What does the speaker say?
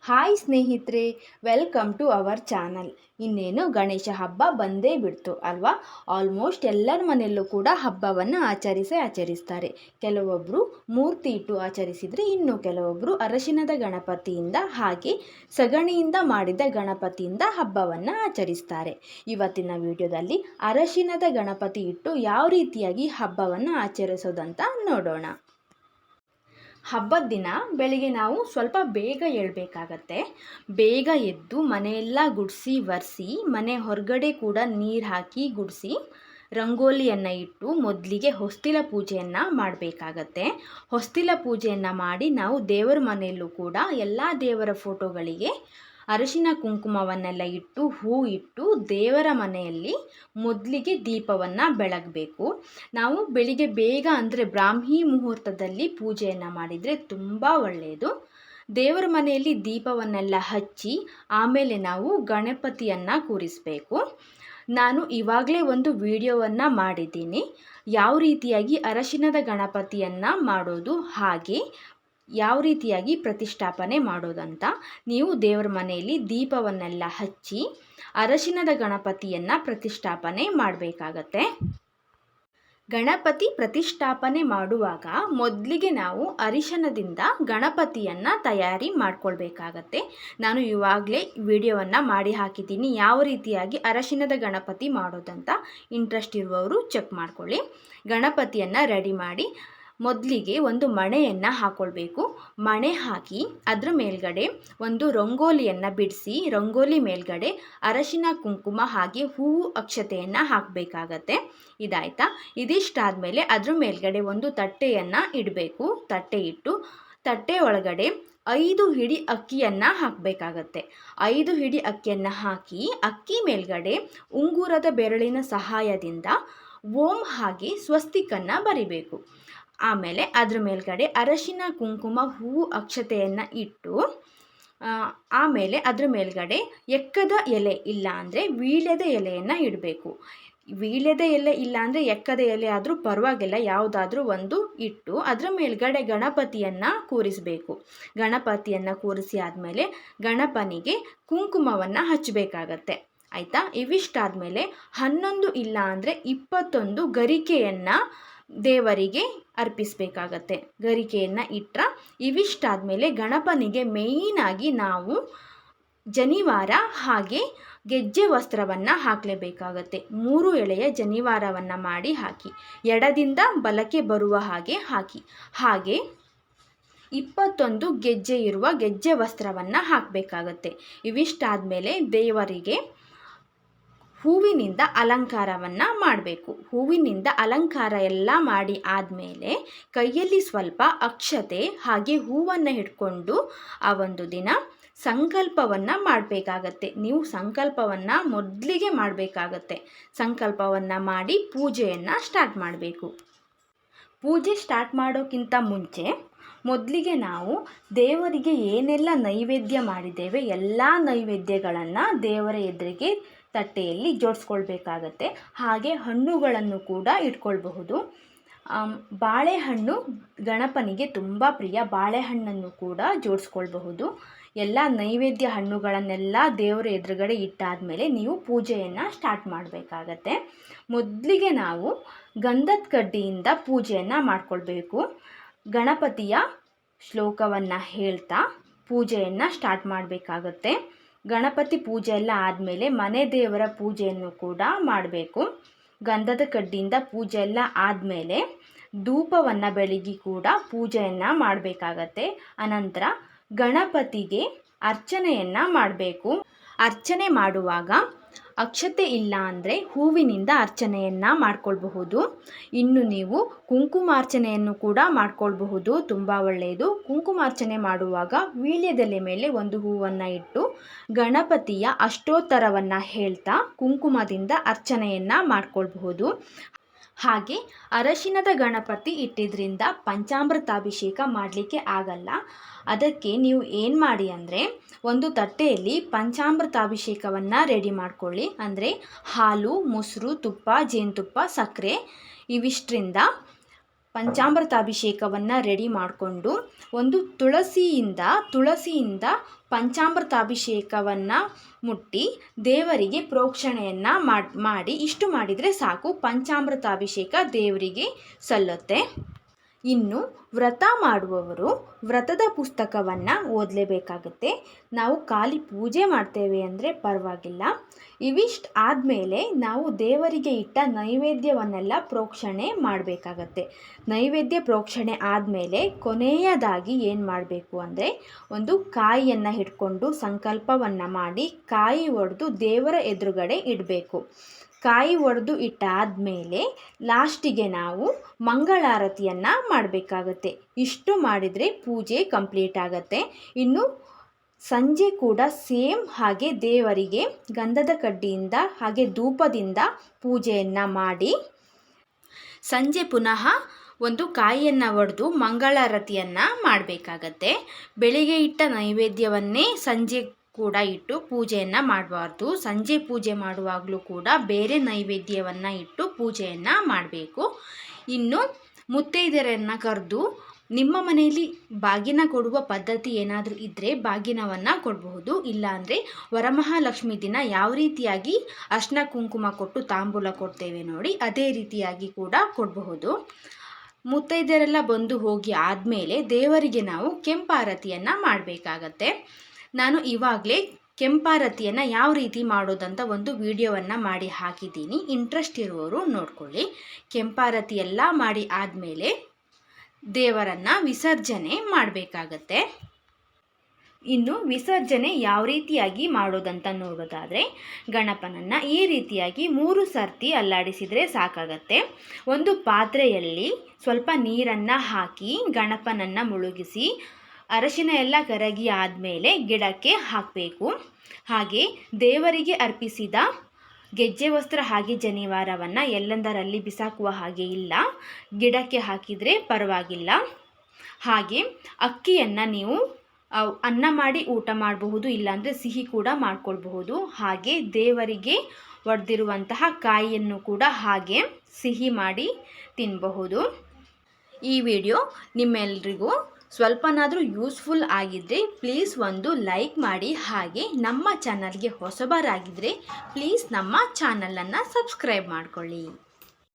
Hi ಸ್ನೇಹಿತರೆ, welcome to our channel. ಇನ್ನೇನು ಗಣೇಶ ಹಬ್ಬ ಬಂದೇ ಬಿಡ್ತು ಅಲ್ವಾ. ಆಲ್ಮೋಸ್ಟ್ ಎಲ್ಲರ ಮನೆಯಲ್ಲೂ ಕೂಡ ಹಬ್ಬವನ್ನು ಆಚರಿಸ್ತಾರೆ. ಕೆಲವೊಬ್ಬರು ಮೂರ್ತಿ ಇಟ್ಟು ಆಚರಿಸಿದರೆ, ಇನ್ನು ಕೆಲವೊಬ್ಬರು ಅರಶಿನದ ಗಣಪತಿಯಿಂದ ಹಾಗೆ ಸಗಣಿಯಿಂದ ಮಾಡಿದ ಗಣಪತಿಯಿಂದ ಹಬ್ಬವನ್ನು ಆಚರಿಸ್ತಾರೆ. ಇವತ್ತಿನ ವಿಡಿಯೋದಲ್ಲಿ ಅರಶಿನದ ಗಣಪತಿ ಇಟ್ಟು ಯಾವ ರೀತಿಯಾಗಿ ಹಬ್ಬವನ್ನು ಆಚರಿಸೋದಂತ ನೋಡೋಣ. ಹಬ್ಬದ ದಿನ ಬೆಳಿಗ್ಗೆ ನಾವು ಸ್ವಲ್ಪ ಬೇಗ ಏಳಬೇಕಾಗತ್ತೆ. ಬೇಗ ಎದ್ದು ಮನೆಯೆಲ್ಲ ಗುಡಿಸಿ ಒರೆಸಿ, ಮನೆ ಹೊರಗಡೆ ಕೂಡ ನೀರು ಹಾಕಿ ಗುಡಿಸಿ, ರಂಗೋಲಿಯನ್ನು ಇಟ್ಟು ಮೊದಲಿಗೆ ಹೊಸ್ತಿಲ ಪೂಜೆಯನ್ನು ಮಾಡಬೇಕಾಗತ್ತೆ. ಹೊಸ್ತಿಲ ಪೂಜೆಯನ್ನು ಮಾಡಿ ನಾವು ದೇವರ ಮನೆಯಲ್ಲೂ ಕೂಡ ಎಲ್ಲ ದೇವರ ಫೋಟೋಗಳಿಗೆ ಅರಿಶಿನ ಕುಂಕುಮವನ್ನೆಲ್ಲ ಇಟ್ಟು ಹೂ ಇಟ್ಟು ದೇವರ ಮನೆಯಲ್ಲಿ ಮೊದಲಿಗೆ ದೀಪವನ್ನು ಬೆಳಗಬೇಕು. ನಾವು ಬೆಳಿಗ್ಗೆ ಬೇಗ ಅಂದರೆ ಬ್ರಾಹ್ಮಿ ಮುಹೂರ್ತದಲ್ಲಿ ಪೂಜೆಯನ್ನು ಮಾಡಿದರೆ ತುಂಬ ಒಳ್ಳೆಯದು. ದೇವರ ಮನೆಯಲ್ಲಿ ದೀಪವನ್ನೆಲ್ಲ ಹಚ್ಚಿ ಆಮೇಲೆ ನಾವು ಗಣಪತಿಯನ್ನು ಕೂರಿಸಬೇಕು. ನಾನು ಇವಾಗಲೇ ಒಂದು ವಿಡಿಯೋವನ್ನು ಮಾಡಿದ್ದೀನಿ, ಯಾವ ರೀತಿಯಾಗಿ ಅರಶಿನದ ಗಣಪತಿಯನ್ನು ಮಾಡೋದು ಹಾಗೆ ಯಾವ ರೀತಿಯಾಗಿ ಪ್ರತಿಷ್ಠಾಪನೆ ಮಾಡೋದಂತ. ನೀವು ದೇವರ ಮನೆಯಲ್ಲಿ ದೀಪವನ್ನೆಲ್ಲ ಹಚ್ಚಿ ಅರಶಿನದ ಗಣಪತಿಯನ್ನು ಪ್ರತಿಷ್ಠಾಪನೆ ಮಾಡಬೇಕಾಗತ್ತೆ. ಗಣಪತಿ ಪ್ರತಿಷ್ಠಾಪನೆ ಮಾಡುವಾಗ ಮೊದಲಿಗೆ ನಾವು ಅರಿಶಿನದಿಂದ ಗಣಪತಿಯನ್ನು ತಯಾರಿ ಮಾಡ್ಕೊಳ್ಬೇಕಾಗತ್ತೆ. ನಾನು ಇವಾಗಲೇ ವಿಡಿಯೋವನ್ನು ಮಾಡಿ ಹಾಕಿದ್ದೀನಿ, ಯಾವ ರೀತಿಯಾಗಿ ಅರಶಿನದ ಗಣಪತಿ ಮಾಡೋದಂತ. ಇಂಟ್ರೆಸ್ಟ್ ಇರುವವರು ಚೆಕ್ ಮಾಡ್ಕೊಳ್ಳಿ. ಗಣಪತಿಯನ್ನು ರೆಡಿ ಮಾಡಿ ಮೊದಲಿಗೆ ಒಂದು ಮಣೆಯನ್ನು ಹಾಕ್ಕೊಳ್ಬೇಕು. ಮಣೆ ಹಾಕಿ ಅದರ ಮೇಲ್ಗಡೆ ಒಂದು ರಂಗೋಲಿಯನ್ನು ಬಿಡಿಸಿ, ರಂಗೋಲಿ ಮೇಲ್ಗಡೆ ಅರಶಿನ ಕುಂಕುಮ ಹಾಗೆ ಹೂವು ಅಕ್ಷತೆಯನ್ನು ಹಾಕಬೇಕಾಗತ್ತೆ. ಇದಾಯ್ತಾ? ಇದಿಷ್ಟಾದಮೇಲೆ ಅದ್ರ ಮೇಲ್ಗಡೆ ಒಂದು ತಟ್ಟೆಯನ್ನು ಇಡಬೇಕು. ತಟ್ಟೆ ಇಟ್ಟು ತಟ್ಟೆ ಒಳಗಡೆ 5 ಹಿಡಿ ಅಕ್ಕಿಯನ್ನು ಹಾಕಬೇಕಾಗತ್ತೆ. 5 ಹಿಡಿ ಅಕ್ಕಿಯನ್ನು ಹಾಕಿ ಅಕ್ಕಿ ಮೇಲ್ಗಡೆ ಉಂಗುರದ ಬೆರಳಿನ ಸಹಾಯದಿಂದ ಓಂ ಹಾಗೆ ಸ್ವಸ್ತಿಕನ್ನು ಬರಿಬೇಕು. ಆಮೇಲೆ ಅದ್ರ ಮೇಲ್ಗಡೆ ಅರಶಿನ ಕುಂಕುಮ ಹೂವು ಅಕ್ಷತೆಯನ್ನು ಇಟ್ಟು ಆಮೇಲೆ ಅದ್ರ ಮೇಲ್ಗಡೆ ಎಕ್ಕದ ಎಲೆ ಇಲ್ಲ ಅಂದರೆ ವೀಳ್ಯದ ಎಲೆಯನ್ನು ಇಡಬೇಕು. ವೀಳ್ಯದ ಎಲೆ ಇಲ್ಲ ಅಂದರೆ ಎಕ್ಕದ ಎಲೆ ಆದರೂ ಪರವಾಗಿಲ್ಲ, ಯಾವುದಾದ್ರೂ ಒಂದು ಇಟ್ಟು ಅದರ ಮೇಲ್ಗಡೆ ಗಣಪತಿಯನ್ನು ಕೂರಿಸಬೇಕು. ಗಣಪತಿಯನ್ನು ಕೂರಿಸಿ ಆದಮೇಲೆ ಗಣಪನಿಗೆ ಕುಂಕುಮವನ್ನು ಹಚ್ಚಬೇಕಾಗತ್ತೆ. ಆಯಿತಾ? ಇವಿಷ್ಟಾದಮೇಲೆ 11 ಇಲ್ಲ ಅಂದರೆ 21 ಗರಿಕೆಯನ್ನು ದೇವರಿಗೆ ಅರ್ಪಿಸಬೇಕಾಗತ್ತೆ. ಗರಿಕೆಯನ್ನು ಇಟ್ಟರೆ ಇವಿಷ್ಟಾದಮೇಲೆ ಗಣಪನಿಗೆ ಮೇಯ್ನಾಗಿ ನಾವು ಜನಿವಾರ ಹಾಗೆ ಗೆಜ್ಜೆ ವಸ್ತ್ರವನ್ನು ಹಾಕಲೇಬೇಕಾಗತ್ತೆ. 3 ಎಳೆಯ ಜನಿವಾರವನ್ನು ಮಾಡಿ ಹಾಕಿ, ಎಡದಿಂದ ಬಲಕ್ಕೆ ಬರುವ ಹಾಗೆ ಹಾಕಿ. ಹಾಗೆ 21 ಗೆಜ್ಜೆ ಇರುವ ಗೆಜ್ಜೆ ವಸ್ತ್ರವನ್ನು ಹಾಕಬೇಕಾಗತ್ತೆ. ಇವಿಷ್ಟಾದಮೇಲೆ ದೇವರಿಗೆ ಹೂವಿನಿಂದ ಅಲಂಕಾರವನ್ನು ಮಾಡಬೇಕು. ಹೂವಿನಿಂದ ಅಲಂಕಾರ ಎಲ್ಲ ಮಾಡಿ ಆದಮೇಲೆ ಕೈಯಲ್ಲಿ ಸ್ವಲ್ಪ ಅಕ್ಷತೆ ಹಾಗೆ ಹೂವನ್ನು ಹಿಡ್ಕೊಂಡು ಆ ಒಂದು ದಿನ ಸಂಕಲ್ಪವನ್ನು ಮಾಡಬೇಕಾಗತ್ತೆ. ನೀವು ಸಂಕಲ್ಪವನ್ನು ಮೊದಲಿಗೆ ಮಾಡಬೇಕಾಗತ್ತೆ. ಸಂಕಲ್ಪವನ್ನು ಮಾಡಿ ಪೂಜೆಯನ್ನು ಸ್ಟಾರ್ಟ್ ಮಾಡಬೇಕು. ಪೂಜೆ ಸ್ಟಾರ್ಟ್ ಮಾಡೋಕ್ಕಿಂತ ಮುಂಚೆ ಮೊದಲಿಗೆ ನಾವು ದೇವರಿಗೆ ಏನೆಲ್ಲ ನೈವೇದ್ಯ ಮಾಡಿದ್ದೇವೆ ಎಲ್ಲ ನೈವೇದ್ಯಗಳನ್ನು ದೇವರ ಎದುರಿಗೆ ತಟ್ಟೆಯಲ್ಲಿ ಜೋಡಿಸ್ಕೊಳ್ಬೇಕಾಗತ್ತೆ. ಹಾಗೆ ಹಣ್ಣುಗಳನ್ನು ಕೂಡ ಇಟ್ಕೊಳ್ಬಹುದು. ಬಾಳೆಹಣ್ಣು ಗಣಪನಿಗೆ ತುಂಬ ಪ್ರಿಯ, ಬಾಳೆಹಣ್ಣನ್ನು ಕೂಡ ಜೋಡಿಸ್ಕೊಳ್ಬಹುದು. ಎಲ್ಲ ನೈವೇದ್ಯ ಹಣ್ಣುಗಳನ್ನೆಲ್ಲ ದೇವರ ಎದುರುಗಡೆ ಇಟ್ಟಾದಮೇಲೆ ನೀವು ಪೂಜೆಯನ್ನು ಸ್ಟಾರ್ಟ್ ಮಾಡಬೇಕಾಗತ್ತೆ. ಮೊದಲಿಗೆ ನಾವು ಗಂಧದ ಕಡ್ಡಿಯಿಂದ ಪೂಜೆಯನ್ನು ಮಾಡಿಕೊಳ್ಬೇಕು. ಗಣಪತಿಯ ಶ್ಲೋಕವನ್ನು ಹೇಳ್ತಾ ಪೂಜೆಯನ್ನು ಸ್ಟಾರ್ಟ್ ಮಾಡಬೇಕಾಗತ್ತೆ. ಗಣಪತಿ ಪೂಜೆ ಎಲ್ಲ ಆದಮೇಲೆ ಮನೆ ದೇವರ ಪೂಜೆಯನ್ನು ಕೂಡ ಮಾಡಬೇಕು. ಗಂಧದ ಕಡ್ಡಿಯಿಂದ ಪೂಜೆ ಎಲ್ಲ ಆದಮೇಲೆ ಧೂಪವನ್ನು ಬೆಳಗಿ ಕೂಡ ಪೂಜೆಯನ್ನು ಮಾಡಬೇಕಾಗತ್ತೆ. ಅನಂತರ ಗಣಪತಿಗೆ ಅರ್ಚನೆಯನ್ನು ಮಾಡಬೇಕು. ಅರ್ಚನೆ ಮಾಡುವಾಗ ಅಕ್ಷತೆ ಇಲ್ಲ ಅಂದರೆ ಹೂವಿನಿಂದ ಅರ್ಚನೆಯನ್ನು ಮಾಡ್ಕೊಳ್ಬಹುದು. ಇನ್ನು ನೀವು ಕುಂಕುಮಾರ್ಚನೆಯನ್ನು ಕೂಡ ಮಾಡ್ಕೊಳ್ಬಹುದು, ತುಂಬ ಒಳ್ಳೆಯದು. ಕುಂಕುಮಾರ್ಚನೆ ಮಾಡುವಾಗ ವೀಳ್ಯದೆಲೆ ಮೇಲೆ ಒಂದು ಹೂವನ್ನು ಇಟ್ಟು ಗಣಪತಿಯ ಅಷ್ಟೋತ್ತರವನ್ನು ಹೇಳ್ತಾ ಕುಂಕುಮದಿಂದ ಅರ್ಚನೆಯನ್ನು ಮಾಡ್ಕೊಳ್ಬಹುದು. ಹಾಗೆ ಅರಶಿನದ ಗಣಪತಿ ಇಟ್ಟಿದ್ರಿಂದ ಪಂಚಾಮೃತಾಭಿಷೇಕ ಮಾಡಲಿಕ್ಕೆ ಆಗಲ್ಲ. ಅದಕ್ಕೆ ನೀವು ಏನು ಮಾಡಿ ಅಂದರೆ ಒಂದು ತಟ್ಟೆಯಲ್ಲಿ ಪಂಚಾಮೃತಾಭಿಷೇಕವನ್ನು ರೆಡಿ ಮಾಡ್ಕೊಳ್ಳಿ. ಅಂದರೆ ಹಾಲು, ಮೊಸರು, ತುಪ್ಪ, ಜೇನುತುಪ್ಪ, ಸಕ್ಕರೆ ಇವಿಷ್ಟರಿಂದ ಪಂಚಾಮೃತಾಭಿಷೇಕವನ್ನು ರೆಡಿ ಮಾಡಿಕೊಂಡು ಒಂದು ತುಳಸಿಯಿಂದ ಪಂಚಾಮೃತಾಭಿಷೇಕವನ್ನು ಮುಟ್ಟಿ ದೇವರಿಗೆ ಪ್ರೋಕ್ಷಣೆಯನ್ನು ಮಾಡಿ ಇಷ್ಟು ಮಾಡಿದರೆ ಸಾಕು, ಪಂಚಾಮೃತಾಭಿಷೇಕ ದೇವರಿಗೆ ಸಲ್ಲುತ್ತೆ. ಇನ್ನು ವ್ರತ ಮಾಡುವವರು ವ್ರತದ ಪುಸ್ತಕವನ್ನು ಓದಲೇಬೇಕಾಗುತ್ತೆ. ನಾವು ಖಾಲಿ ಪೂಜೆ ಮಾಡ್ತೇವೆ ಅಂದರೆ ಪರವಾಗಿಲ್ಲ. ಇವಿಷ್ಟು ಆದಮೇಲೆ ನಾವು ದೇವರಿಗೆ ಇಟ್ಟ ನೈವೇದ್ಯವನ್ನೆಲ್ಲ ಪ್ರೋಕ್ಷಣೆ ಮಾಡಬೇಕಾಗತ್ತೆ. ನೈವೇದ್ಯ ಪ್ರೋಕ್ಷಣೆ ಆದಮೇಲೆ ಕೊನೆಯದಾಗಿ ಏನು ಮಾಡಬೇಕು ಅಂದರೆ ಒಂದು ಕಾಯಿಯನ್ನು ಹಿಡ್ಕೊಂಡು ಸಂಕಲ್ಪವನ್ನು ಮಾಡಿ ಕಾಯಿ ಒಡೆದು ದೇವರ ಎದುರುಗಡೆ ಇಡಬೇಕು. ಕಾಯಿ ಒಡೆದು ಇಟ್ಟಾದಮೇಲೆ ಲಾಸ್ಟಿಗೆ ನಾವು ಮಂಗಳಾರತಿಯನ್ನು ಮಾಡಬೇಕಾಗತ್ತೆ. ಇಷ್ಟು ಮಾಡಿದರೆ ಪೂಜೆ ಕಂಪ್ಲೀಟ್ ಆಗುತ್ತೆ. ಇನ್ನು ಸಂಜೆ ಕೂಡ ಸೇಮ್ ಹಾಗೆ ದೇವರಿಗೆ ಗಂಧದ ಕಡ್ಡಿಯಿಂದ ಹಾಗೆ ಧೂಪದಿಂದ ಪೂಜೆಯನ್ನು ಮಾಡಿ ಸಂಜೆ ಪುನಃ ಒಂದು ಕಾಯಿಯನ್ನು ಒಡೆದು ಮಂಗಳಾರತಿಯನ್ನು ಮಾಡಬೇಕಾಗತ್ತೆ. ಬೆಳಿಗ್ಗೆ ಇಟ್ಟ ನೈವೇದ್ಯವನ್ನೇ ಸಂಜೆ ಕೂಡ ಇಟ್ಟು ಪೂಜೆಯನ್ನು ಮಾಡಬಾರ್ದು. ಸಂಜೆ ಪೂಜೆ ಮಾಡುವಾಗಲೂ ಕೂಡ ಬೇರೆ ನೈವೇದ್ಯವನ್ನು ಇಟ್ಟು ಪೂಜೆಯನ್ನು ಮಾಡಬೇಕು. ಇನ್ನು ಮುತ್ತೈದೆಯರನ್ನು ಕರೆದು ನಿಮ್ಮ ಮನೆಯಲ್ಲಿ ಬಾಗಿನ ಕೊಡುವ ಪದ್ಧತಿ ಏನಾದರೂ ಇದ್ದರೆ ಬಾಗಿನವನ್ನು ಕೊಡಬಹುದು. ಇಲ್ಲಾಂದರೆ ವರಮಹಾಲಕ್ಷ್ಮಿ ದಿನ ಯಾವ ರೀತಿಯಾಗಿ ಅರ್ಶಿನ ಕುಂಕುಮ ಕೊಟ್ಟು ತಾಂಬೂಲ ಕೊಡ್ತೇವೆ ನೋಡಿ, ಅದೇ ರೀತಿಯಾಗಿ ಕೂಡ ಕೊಡಬಹುದು. ಮುತ್ತೈದೆಯರೆಲ್ಲ ಬಂದು ಹೋಗಿ ಆದಮೇಲೆ ದೇವರಿಗೆ ನಾವು ಕೆಂಪಾರತಿಯನ್ನು ಮಾಡಬೇಕಾಗತ್ತೆ. ನಾನು ಇವಾಗಲೇ ಕೆಂಪಾರತಿಯನ್ನು ಯಾವ ರೀತಿ ಮಾಡೋದಂತ ಒಂದು ವಿಡಿಯೋವನ್ನು ಮಾಡಿ ಹಾಕಿದ್ದೀನಿ. ಇಂಟ್ರೆಸ್ಟ್ ಇರುವವರು ನೋಡ್ಕೊಳ್ಳಿ. ಕೆಂಪಾರತಿ ಎಲ್ಲ ಮಾಡಿ ಆದಮೇಲೆ ದೇವರನ್ನು ವಿಸರ್ಜನೆ ಮಾಡಬೇಕಾಗತ್ತೆ. ಇನ್ನು ವಿಸರ್ಜನೆ ಯಾವ ರೀತಿಯಾಗಿ ಮಾಡೋದಂತ ನೋಡೋದಾದರೆ ಗಣಪನನ್ನು ಈ ರೀತಿಯಾಗಿ 3 ಸರ್ತಿ ಅಲ್ಲಾಡಿಸಿದರೆ ಸಾಕಾಗತ್ತೆ. ಒಂದು ಪಾತ್ರೆಯಲ್ಲಿ ಸ್ವಲ್ಪ ನೀರನ್ನು ಹಾಕಿ ಗಣಪನನ್ನು ಮುಳುಗಿಸಿ ಅರಶಿನ ಎಲ್ಲ ಕರಗಿ ಆದಮೇಲೆ ಗಿಡಕ್ಕೆ ಹಾಕಬೇಕು. ಹಾಗೆ ದೇವರಿಗೆ ಅರ್ಪಿಸಿದ ಗೆಜ್ಜೆ ವಸ್ತ್ರ ಹಾಗೆ ಜನಿವಾರವನ್ನು ಎಲ್ಲೆಂದರಲ್ಲಿ ಬಿಸಾಕುವ ಹಾಗೆ ಇಲ್ಲ, ಗಿಡಕ್ಕೆ ಹಾಕಿದರೆ ಪರವಾಗಿಲ್ಲ. ಹಾಗೆ ಅಕ್ಕಿಯನ್ನು ನೀವು ಅನ್ನ ಮಾಡಿ ಊಟ ಮಾಡಬಹುದು, ಇಲ್ಲಾಂದರೆ ಸಿಹಿ ಕೂಡ ಮಾಡ್ಕೊಳ್ಬಹುದು. ಹಾಗೆ ದೇವರಿಗೆ ಒಡೆದಿರುವಂತಹ ಕಾಯಿಯನ್ನು ಕೂಡ ಹಾಗೆ ಸಿಹಿ ಮಾಡಿ ತಿನ್ನಬಹುದು. ಈ ವಿಡಿಯೋ ನಿಮ್ಮೆಲ್ಲರಿಗೂ ಸ್ವಲ್ಪನಾದರೂ ಯೂಸ್ಫುಲ್ ಆಗಿದ್ದರೆ ಪ್ಲೀಸ್ ಒಂದು ಲೈಕ್ ಮಾಡಿ. ಹಾಗೆ ನಮ್ಮ ಚಾನಲ್ಗೆ ಹೊಸಬರಾಗಿದ್ದರೆ ಪ್ಲೀಸ್ ನಮ್ಮ ಚಾನಲನ್ನು ಸಬ್ಸ್ಕ್ರೈಬ್ ಮಾಡಿಕೊಳ್ಳಿ.